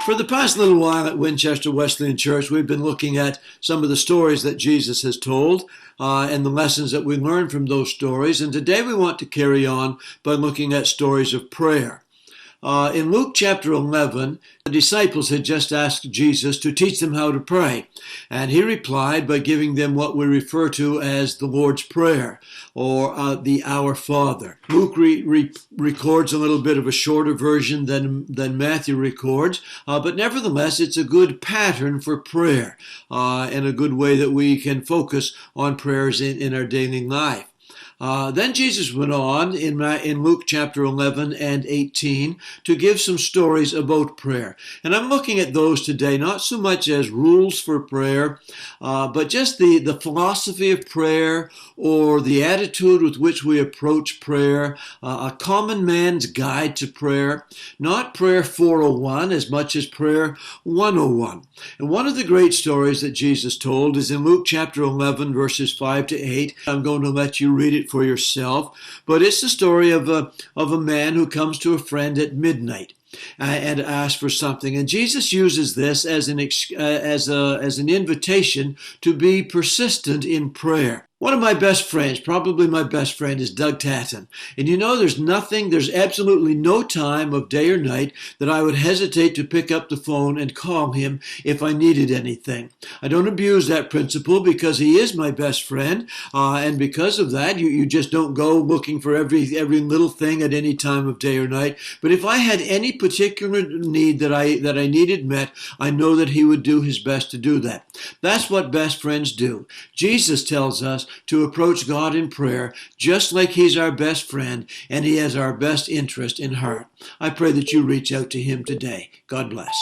For the past little while at Winchester Wesleyan Church, we've been looking at some of the stories that Jesus has told and the lessons that we learn from those stories. And today we want to carry on by looking at stories of prayer. In Luke chapter 11, the disciples had just asked Jesus to teach them how to pray. And he replied by giving them what we refer to as the Lord's Prayer, or the Our Father. Luke records a little bit of a shorter version than Matthew records, but nevertheless, it's a good pattern for prayer and a good way that we can focus on prayers in our daily life. Then Jesus went on in Luke chapter 11 and 18 to give some stories about prayer. And I'm looking at those today, not so much as rules for prayer, but just the philosophy of prayer or the attitude with which we approach prayer, a common man's guide to prayer, not prayer 401 as much as prayer 101. And one of the great stories that Jesus told is in Luke chapter 11, verses 5 to 8. I'm going to let you read it for yourself, but it's the story of a man who comes to a friend at midnight and asks for something, and Jesus uses this as an invitation to be persistent in prayer. One of my best friends, probably my best friend, is Doug Tatton. And you know, there's absolutely no time of day or night that I would hesitate to pick up the phone and call him if I needed anything. I don't abuse that principle because he is my best friend, and because of that, you just don't go looking for every little thing at any time of day or night. But if I had any particular need that I needed met, I know that he would do his best to do that. That's what best friends do. Jesus tells us to approach God in prayer just like he's our best friend and he has our best interest in heart. I pray that you reach out to him today. God bless.